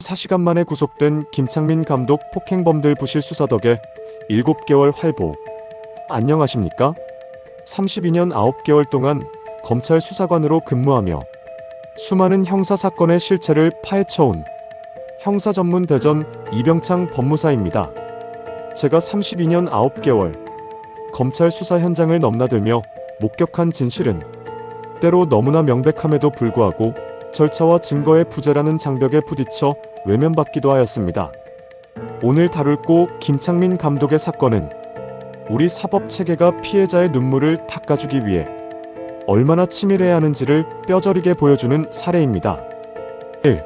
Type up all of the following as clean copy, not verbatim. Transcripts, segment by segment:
4시간 만에 구속된 김창민 감독 폭행범들 부실 수사 덕에 7개월 활보. 안녕하십니까? 32년 9개월 동안 검찰 수사관으로 근무하며 수많은 형사사건의 실체를 파헤쳐온 형사전문대전 이병창 법무사입니다. 제가 32년 9개월 검찰 수사 현장을 넘나들며 목격한 진실은 때로 너무나 명백함에도 불구하고 절차와 증거의 부재라는 장벽에 부딪혀 외면받기도 하였습니다. 오늘 다룰 고 김창민 감독의 사건은 우리 사법체계가 피해자의 눈물을 닦아주기 위해 얼마나 치밀해야 하는지를 뼈저리게 보여주는 사례입니다. 1.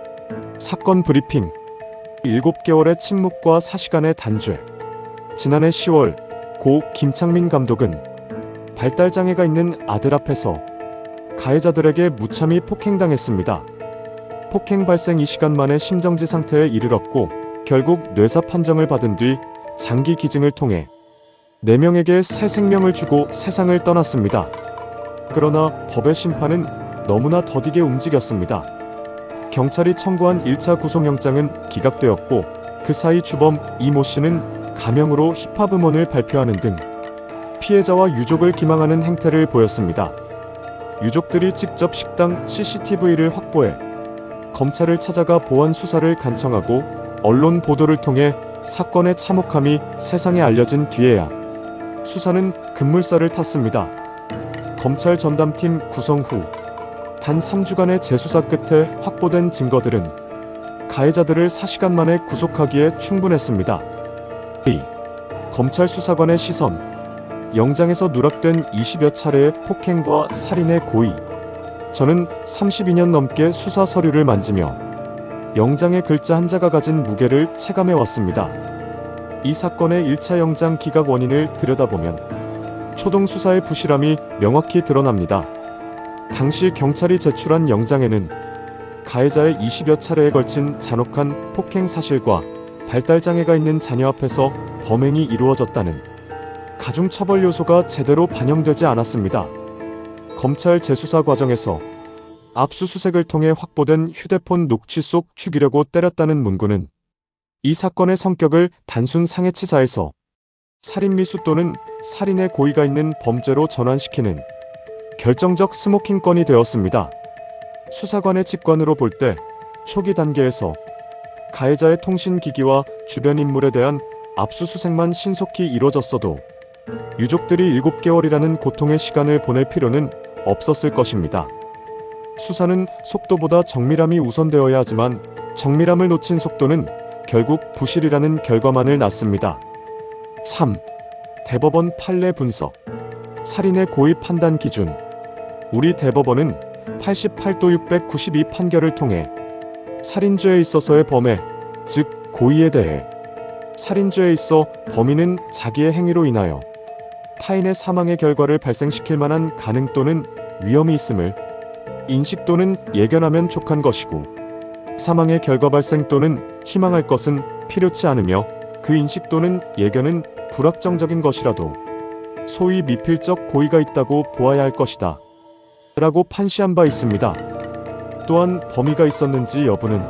사건 브리핑. 7개월의 침묵과 4시간의 단죄. 지난해 10월 고 김창민 감독은 발달장애가 있는 아들 앞에서 가해자들에게 무참히 폭행당했습니다. 폭행 발생 2시간 만에 심정지 상태에 이르렀고 결국 뇌사 판정을 받은 뒤 장기 기증을 통해 4명에게 새 생명을 주고 세상을 떠났습니다. 그러나 법의 심판은 너무나 더디게 움직였습니다. 경찰이 청구한 1차 구속영장은 기각되었고 그 사이 주범 이모 씨는 가명으로 힙합 음원을 발표하는 등 피해자와 유족을 기망하는 행태를 보였습니다. 유족들이 직접 식당 CCTV를 확보해 검찰을 찾아가 보안 수사를 간청하고 언론 보도를 통해 사건의 참혹함이 세상에 알려진 뒤에야 수사는 급물살을 탔습니다. 검찰 전담팀 구성 후 단 3주간의 재수사 끝에 확보된 증거들은 가해자들을 4시간 만에 구속하기에 충분했습니다. 2. 검찰 수사관의 시선. 영장에서 누락된 20여 차례의 폭행과 살인의 고의. 저는 32년 넘게 수사 서류를 만지며 영장의 글자 한자가 가진 무게를 체감해왔습니다. 이 사건의 1차 영장 기각 원인을 들여다보면 초동 수사의 부실함이 명확히 드러납니다. 당시 경찰이 제출한 영장에는 가해자의 20여 차례에 걸친 잔혹한 폭행 사실과 발달장애가 있는 자녀 앞에서 범행이 이루어졌다는 가중처벌 요소가 제대로 반영되지 않았습니다. 검찰 재수사 과정에서 압수수색을 통해 확보된 휴대폰 녹취 속 죽이려고 때렸다는 문구는 이 사건의 성격을 단순 상해치사에서 살인미수 또는 살인의 고의가 있는 범죄로 전환시키는 결정적 스모킹건이 되었습니다. 수사관의 직관으로 볼 때 초기 단계에서 가해자의 통신기기와 주변 인물에 대한 압수수색만 신속히 이루어졌어도 유족들이 7개월이라는 고통의 시간을 보낼 필요는 없었을 것입니다. 수사는 속도보다 정밀함이 우선되어야 하지만 정밀함을 놓친 속도는 결국 부실이라는 결과만을 낳습니다. 3. 대법원 판례 분석. 살인의 고의 판단 기준. 우리 대법원은 88도 692 판결을 통해 살인죄에 있어서의 범해, 즉 고의에 대해 살인죄에 있어 범인은 자기의 행위로 인하여 타인의 사망의 결과를 발생시킬 만한 가능 또는 위험이 있음을 인식 또는 예견하면 족한 것이고 사망의 결과 발생 또는 희망할 것은 필요치 않으며 그 인식 또는 예견은 불확정적인 것이라도 소위 미필적 고의가 있다고 보아야 할 것이다 라고 판시한 바 있습니다. 또한 범의가 있었는지 여부는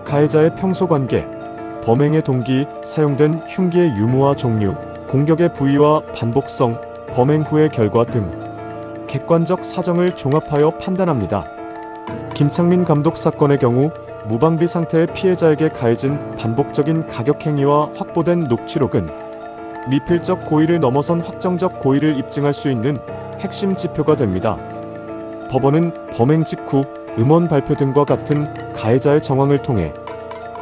가해자의 평소관계, 범행의 동기, 사용된 흉기의 유무와 종류, 공격의 부위와 반복성, 범행 후의 결과 등 객관적 사정을 종합하여 판단합니다. 김창민 감독 사건의 경우 무방비 상태의 피해자에게 가해진 반복적인 가격행위와 확보된 녹취록은 미필적 고의를 넘어선 확정적 고의를 입증할 수 있는 핵심 지표가 됩니다. 법원은 범행 직후 음원 발표 등과 같은 가해자의 정황을 통해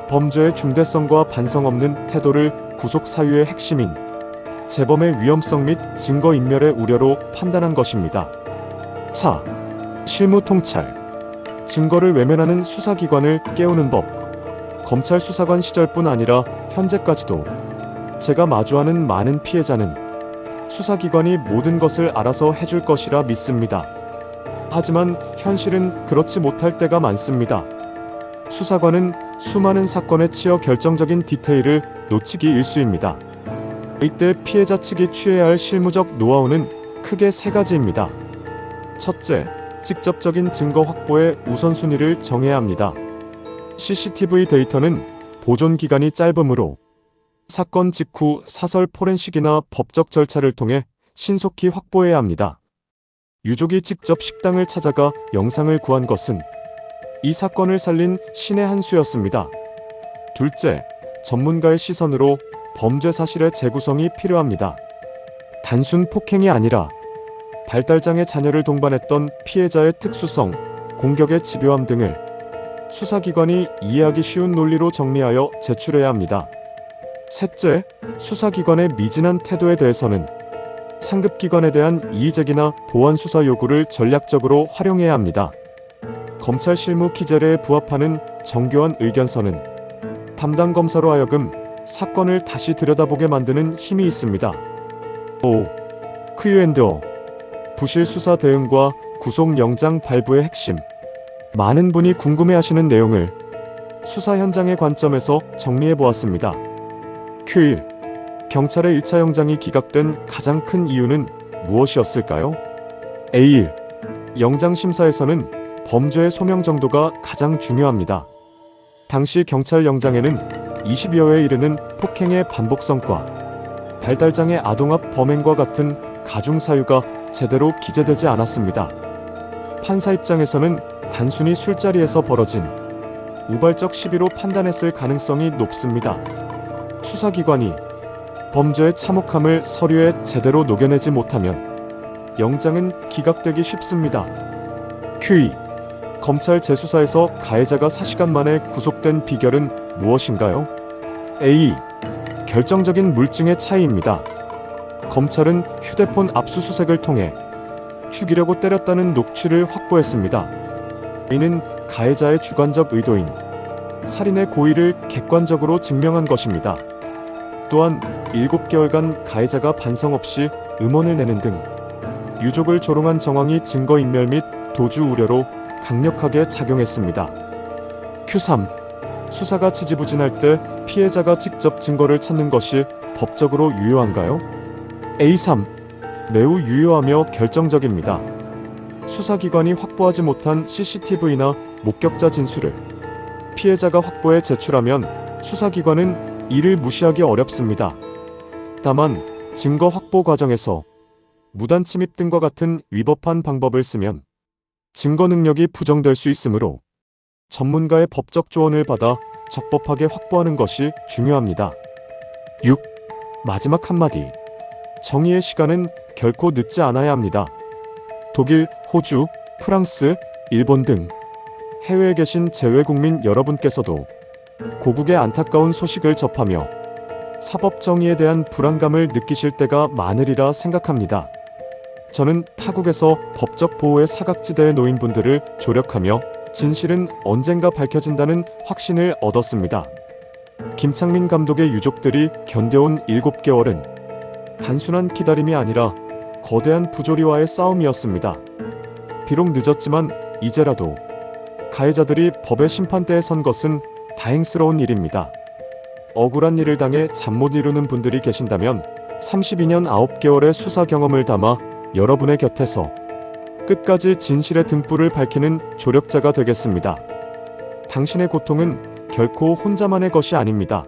범죄의 중대성과 반성 없는 태도를 구속 사유의 핵심인 재범의 위험성 및 증거인멸의 우려로 판단한 것입니다. 4. 실무 통찰. 증거를 외면하는 수사기관을 깨우는 법. 검찰 수사관 시절뿐 아니라 현재까지도 제가 마주하는 많은 피해자는 수사기관이 모든 것을 알아서 해줄 것이라 믿습니다. 하지만 현실은 그렇지 못할 때가 많습니다. 수사관은 수많은 사건에 치여 결정적인 디테일을 놓치기 일쑤입니다. 이때 피해자 측이 취해야 할 실무적 노하우는 크게 3가지입니다. 첫째, 직접적인 증거 확보의 우선순위를 정해야 합니다. CCTV 데이터는 보존 기간이 짧으므로 사건 직후 사설 포렌식이나 법적 절차를 통해 신속히 확보해야 합니다. 유족이 직접 식당을 찾아가 영상을 구한 것은 이 사건을 살린 신의 한 수였습니다. 둘째, 전문가의 시선으로 범죄 사실의 재구성이 필요합니다. 단순 폭행이 아니라 발달장애 자녀를 동반했던 피해자의 특수성, 공격의 집요함 등을 수사기관이 이해하기 쉬운 논리로 정리하여 제출해야 합니다. 셋째, 수사기관의 미진한 태도에 대해서는 상급기관에 대한 이의제기나 보완 수사 요구를 전략적으로 활용해야 합니다. 검찰 실무 기재례에 부합하는 정교한 의견서는 담당 검사로 하여금 사건을 다시 들여다보게 만드는 힘이 있습니다. 5. 크유앤드어 부실 수사 대응과 구속영장 발부의 핵심. 많은 분이 궁금해하시는 내용을 수사 현장의 관점에서 정리해보았습니다. Q1. 경찰의 1차 영장이 기각된 가장 큰 이유는 무엇이었을까요? A1. 영장심사에서는 범죄의 소명 정도가 가장 중요합니다. 당시 경찰 영장에는 20여 회에 이르는 폭행의 반복성과 발달장애 아동학 범행과 같은 가중 사유가 제대로 기재되지 않았습니다. 판사 입장에서는 단순히 술자리에서 벌어진 우발적 시비로 판단했을 가능성이 높습니다. 수사기관이 범죄의 참혹함을 서류에 제대로 녹여내지 못하면 영장은 기각되기 쉽습니다. Q2. 검찰 재수사에서 가해자가 4시간 만에 구속된 비결은 무엇인가요? A. 결정적인 물증의 차이입니다. 검찰은 휴대폰 압수수색을 통해 죽이려고 때렸다는 녹취를 확보했습니다. 이는 가해자의 주관적 의도인 살인의 고의를 객관적으로 증명한 것입니다. 또한 7개월간 가해자가 반성 없이 음원을 내는 등 유족을 조롱한 정황이 증거인멸 및 도주 우려로 강력하게 작용했습니다. Q3. 수사가 지지부진할 때 피해자가 직접 증거를 찾는 것이 법적으로 유효한가요? A3. 매우 유효하며 결정적입니다. 수사기관이 확보하지 못한 CCTV나 목격자 진술을 피해자가 확보해 제출하면 수사기관은 이를 무시하기 어렵습니다. 다만 증거 확보 과정에서 무단 침입 등과 같은 위법한 방법을 쓰면 증거 능력이 부정될 수 있으므로 전문가의 법적 조언을 받아 적법하게 확보하는 것이 중요합니다. 6. 마지막 한마디. 정의의 시간은 결코 늦지 않아야 합니다. 독일, 호주, 프랑스, 일본 등 해외에 계신 재외국민 여러분께서도 고국의 안타까운 소식을 접하며 사법 정의에 대한 불안감을 느끼실 때가 많으리라 생각합니다. 저는 타국에서 법적 보호의 사각지대에 놓인 분들을 조력하며 진실은 언젠가 밝혀진다는 확신을 얻었습니다. 김창민 감독의 유족들이 견뎌온 7개월은 단순한 기다림이 아니라 거대한 부조리와의 싸움이었습니다. 비록 늦었지만 이제라도 가해자들이 법의 심판대에 선 것은 다행스러운 일입니다. 억울한 일을 당해 잠 못 이루는 분들이 계신다면 32년 9개월의 수사 경험을 담아 여러분의 곁에서 끝까지 진실의 등불을 밝히는 조력자가 되겠습니다. 당신의 고통은 결코 혼자만의 것이 아닙니다.